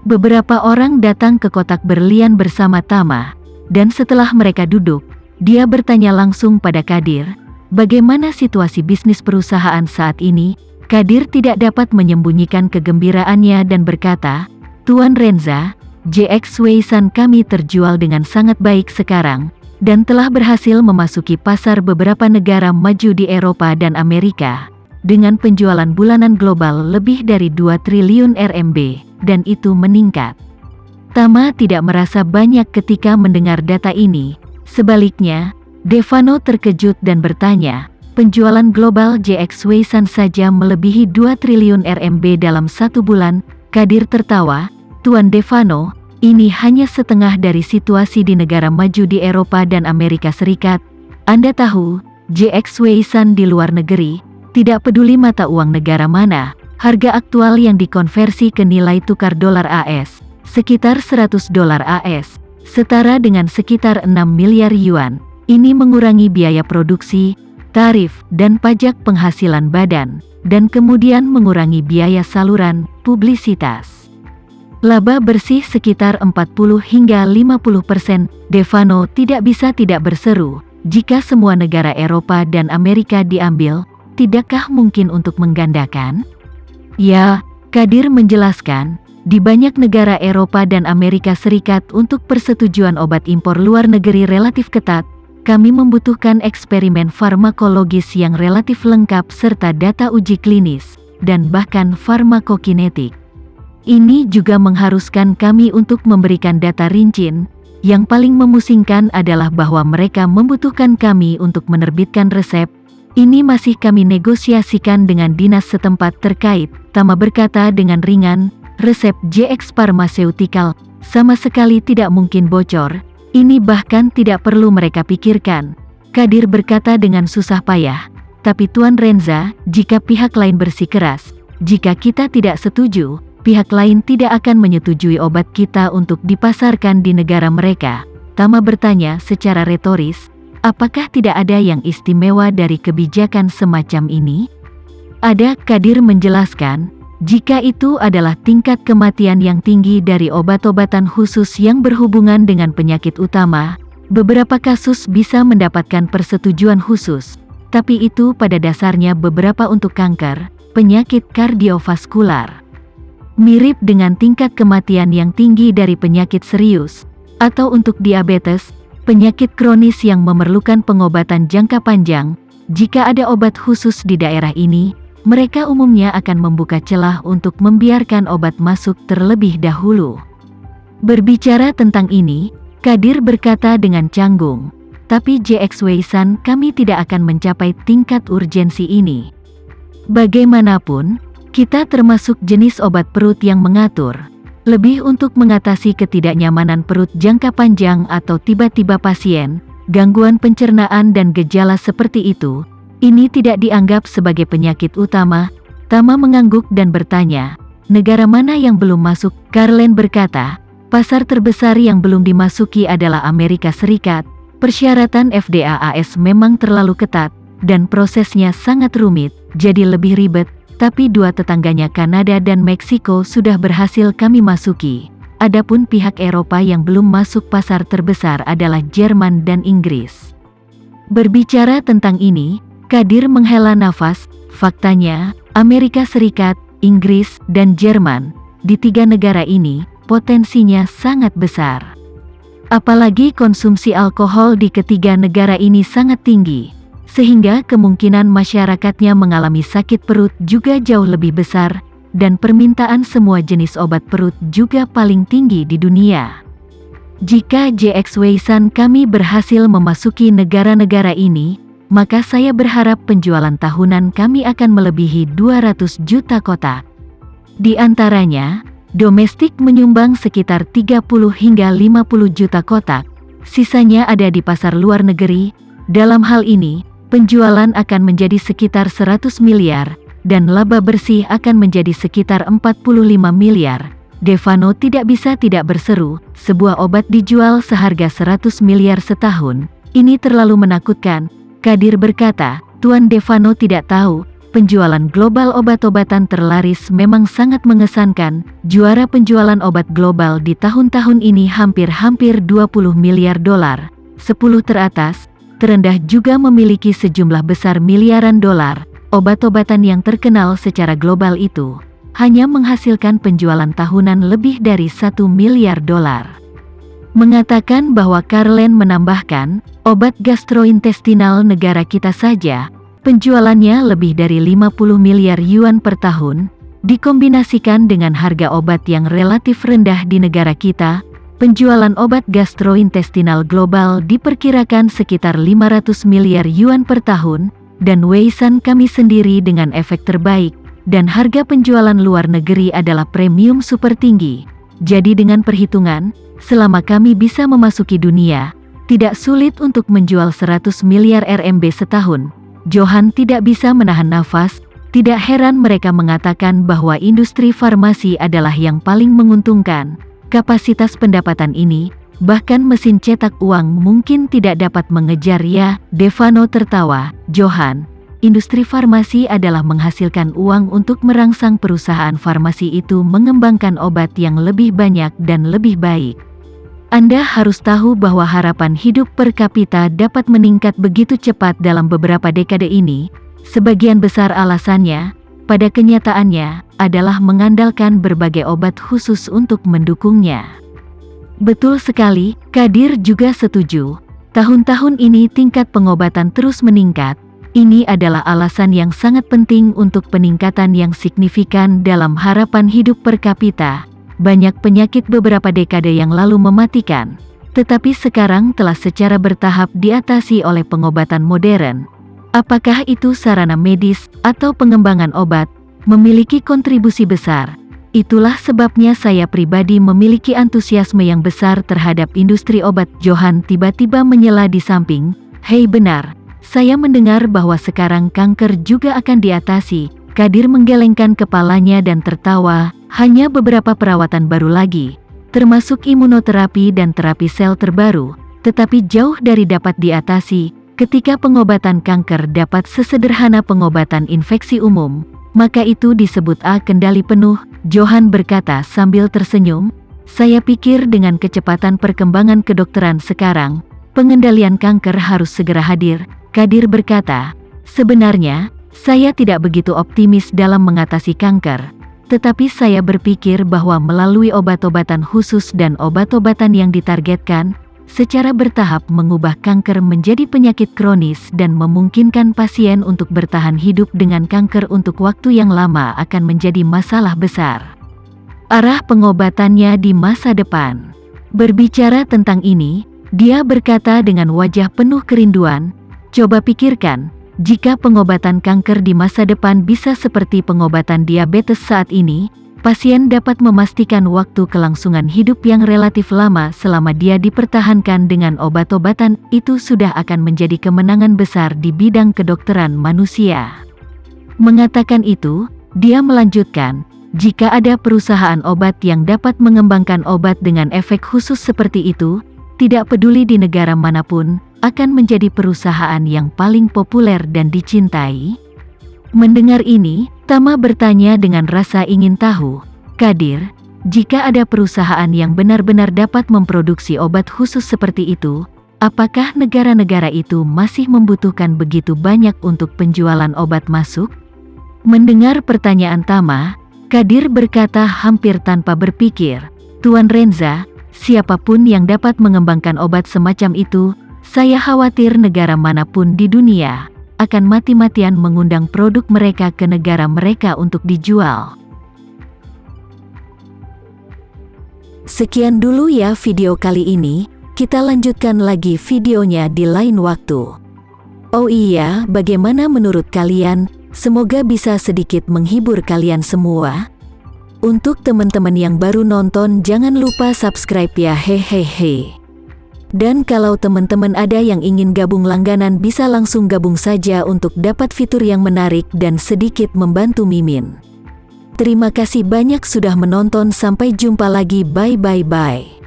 Beberapa orang datang ke kotak berlian bersama Tama, dan setelah mereka duduk, dia bertanya langsung pada Kadir, bagaimana situasi bisnis perusahaan saat ini. Kadir tidak dapat menyembunyikan kegembiraannya dan berkata, Tuan Renza, JX Weisan kami terjual dengan sangat baik sekarang, dan telah berhasil memasuki pasar beberapa negara maju di Eropa dan Amerika, dengan penjualan bulanan global lebih dari 2 triliun RMB, dan itu meningkat. Tama tidak merasa banyak ketika mendengar data ini, sebaliknya, Devano terkejut dan bertanya, penjualan global JX Weisan saja melebihi 2 triliun RMB dalam 1 bulan. Kadir tertawa, Tuan Devano, ini hanya setengah dari situasi di negara maju di Eropa dan Amerika Serikat. Anda tahu, JX Weisan di luar negeri, tidak peduli mata uang negara mana, harga aktual yang dikonversi ke nilai tukar dolar AS, sekitar $100 AS, setara dengan sekitar 6 miliar yuan. Ini mengurangi biaya produksi, tarif, dan pajak penghasilan badan, dan kemudian mengurangi biaya saluran, publisitas. Laba bersih sekitar 40 hingga 50%. Devano tidak bisa tidak berseru, jika semua negara Eropa dan Amerika diambil, tidakkah mungkin untuk menggandakan? Ya, Kadir menjelaskan, di banyak negara Eropa dan Amerika Serikat untuk persetujuan obat impor luar negeri relatif ketat, kami membutuhkan eksperimen farmakologis yang relatif lengkap serta data uji klinis, dan bahkan farmakokinetik. Ini juga mengharuskan kami untuk memberikan data rinci. Yang paling memusingkan adalah bahwa mereka membutuhkan kami untuk menerbitkan resep. Ini masih kami negosiasikan dengan dinas setempat terkait, Tama berkata dengan ringan, resep JX Pharmaceutical sama sekali tidak mungkin bocor. Ini bahkan tidak perlu mereka pikirkan. Kadir berkata dengan susah payah, tapi Tuan Renza, jika pihak lain bersikeras, jika kita tidak setuju, pihak lain tidak akan menyetujui obat kita untuk dipasarkan di negara mereka. Tama bertanya secara retoris, apakah tidak ada yang istimewa dari kebijakan semacam ini? Ada, Kadir menjelaskan, jika itu adalah tingkat kematian yang tinggi dari obat-obatan khusus yang berhubungan dengan penyakit utama, beberapa kasus bisa mendapatkan persetujuan khusus, tapi itu pada dasarnya beberapa untuk kanker, penyakit kardiovaskular. Mirip dengan tingkat kematian yang tinggi dari penyakit serius, atau untuk diabetes, penyakit kronis yang memerlukan pengobatan jangka panjang. Jika ada obat khusus di daerah ini, mereka umumnya akan membuka celah untuk membiarkan obat masuk terlebih dahulu. Berbicara tentang ini, Kadir berkata dengan canggung, tapi JX Weisan kami tidak akan mencapai tingkat urgensi ini. Bagaimanapun, kita termasuk jenis obat perut yang mengatur, lebih untuk mengatasi ketidaknyamanan perut jangka panjang atau tiba-tiba pasien, gangguan pencernaan dan gejala seperti itu. Ini tidak dianggap sebagai penyakit utama. Tama mengangguk dan bertanya, negara mana yang belum masuk? Karlen berkata, pasar terbesar yang belum dimasuki adalah Amerika Serikat. Persyaratan FDA AS memang terlalu ketat, dan prosesnya sangat rumit, jadi lebih ribet, tapi dua tetangganya Kanada dan Meksiko sudah berhasil kami masuki. Adapun pihak Eropa yang belum masuk pasar terbesar adalah Jerman dan Inggris. Berbicara tentang ini, Kadir menghela nafas. Faktanya, Amerika Serikat, Inggris, dan Jerman, di 3 negara ini, potensinya sangat besar. Apalagi konsumsi alkohol di ketiga negara ini sangat tinggi, sehingga kemungkinan masyarakatnya mengalami sakit perut juga jauh lebih besar, dan permintaan semua jenis obat perut juga paling tinggi di dunia. Jika JX Weisan kami berhasil memasuki negara-negara ini, maka saya berharap penjualan tahunan kami akan melebihi 200 juta kotak. Di antaranya, domestik menyumbang sekitar 30 hingga 50 juta kotak, sisanya ada di pasar luar negeri. Dalam hal ini, penjualan akan menjadi sekitar 100 miliar, dan laba bersih akan menjadi sekitar 45 miliar. Devano tidak bisa tidak berseru, sebuah obat dijual seharga 100 miliar setahun. Ini terlalu menakutkan. Kadir berkata, Tuan Devano tidak tahu, penjualan global obat-obatan terlaris memang sangat mengesankan. Juara penjualan obat global di tahun-tahun ini hampir-hampir 20 miliar dolar, 10 teratas, terendah juga memiliki sejumlah besar miliaran dolar. Obat-obatan yang terkenal secara global itu hanya menghasilkan penjualan tahunan lebih dari 1 miliar dolar. Mengatakan bahwa Carlen menambahkan, obat gastrointestinal negara kita saja, penjualannya lebih dari 50 miliar yuan per tahun, dikombinasikan dengan harga obat yang relatif rendah di negara kita, penjualan obat gastrointestinal global diperkirakan sekitar 500 miliar yuan per tahun, dan Weisan kami sendiri dengan efek terbaik, dan harga penjualan luar negeri adalah premium super tinggi. Jadi dengan perhitungan, selama kami bisa memasuki dunia, tidak sulit untuk menjual 100 miliar RMB setahun. Johan tidak bisa menahan nafas. Tidak heran mereka mengatakan bahwa industri farmasi adalah yang paling menguntungkan. Kapasitas pendapatan ini, bahkan mesin cetak uang mungkin tidak dapat mengejar ya. Devano tertawa. Johan, industri farmasi adalah menghasilkan uang untuk merangsang perusahaan farmasi itu mengembangkan obat yang lebih banyak dan lebih baik. Anda harus tahu bahwa harapan hidup per kapita dapat meningkat begitu cepat dalam beberapa dekade ini. Sebagian besar alasannya, pada kenyataannya, adalah mengandalkan berbagai obat khusus untuk mendukungnya. Betul sekali, Kadir juga setuju. Tahun-tahun ini tingkat pengobatan terus meningkat. Ini adalah alasan yang sangat penting untuk peningkatan yang signifikan dalam harapan hidup per kapita. Banyak penyakit beberapa dekade yang lalu mematikan, tetapi sekarang telah secara bertahap diatasi oleh pengobatan modern. Apakah itu sarana medis atau pengembangan obat, memiliki kontribusi besar. Itulah sebabnya saya pribadi memiliki antusiasme yang besar terhadap industri obat. Johan tiba-tiba menyela di samping. Hei benar, saya mendengar bahwa sekarang kanker juga akan diatasi. Kadir menggelengkan kepalanya dan tertawa. Hanya beberapa perawatan baru lagi, termasuk imunoterapi dan terapi sel terbaru, tetapi jauh dari dapat diatasi. Ketika pengobatan kanker dapat sesederhana pengobatan infeksi umum, maka itu disebut kendali penuh. Johan berkata sambil tersenyum, saya pikir dengan kecepatan perkembangan kedokteran sekarang, pengendalian kanker harus segera hadir. Kadir berkata, sebenarnya, saya tidak begitu optimis dalam mengatasi kanker. Tetapi saya berpikir bahwa melalui obat-obatan khusus dan obat-obatan yang ditargetkan, secara bertahap mengubah kanker menjadi penyakit kronis dan memungkinkan pasien untuk bertahan hidup dengan kanker untuk waktu yang lama akan menjadi masalah besar. Arah pengobatannya di masa depan. Berbicara tentang ini, dia berkata dengan wajah penuh kerinduan, coba pikirkan, jika pengobatan kanker di masa depan bisa seperti pengobatan diabetes saat ini, pasien dapat memastikan waktu kelangsungan hidup yang relatif lama selama dia dipertahankan dengan obat-obatan. Itu sudah akan menjadi kemenangan besar di bidang kedokteran manusia. Mengatakan itu, dia melanjutkan, jika ada perusahaan obat yang dapat mengembangkan obat dengan efek khusus seperti itu, tidak peduli di negara manapun, akan menjadi perusahaan yang paling populer dan dicintai. Mendengar ini, Tama bertanya dengan rasa ingin tahu, Kadir, jika ada perusahaan yang benar-benar dapat memproduksi obat khusus seperti itu, apakah negara-negara itu masih membutuhkan begitu banyak untuk penjualan obat masuk? Mendengar pertanyaan Tama, Kadir berkata hampir tanpa berpikir, Tuan Renza, siapapun yang dapat mengembangkan obat semacam itu, saya khawatir negara manapun di dunia akan mati-matian mengundang produk mereka ke negara mereka untuk dijual. Sekian dulu ya video kali ini, kita lanjutkan lagi videonya di lain waktu. Oh iya, bagaimana menurut kalian? Semoga bisa sedikit menghibur kalian semua. Untuk teman-teman yang baru nonton, jangan lupa subscribe ya, hehehe. Dan kalau teman-teman ada yang ingin gabung langganan, bisa langsung gabung saja untuk dapat fitur yang menarik dan sedikit membantu Mimin. Terima kasih banyak sudah menonton, sampai jumpa lagi, bye.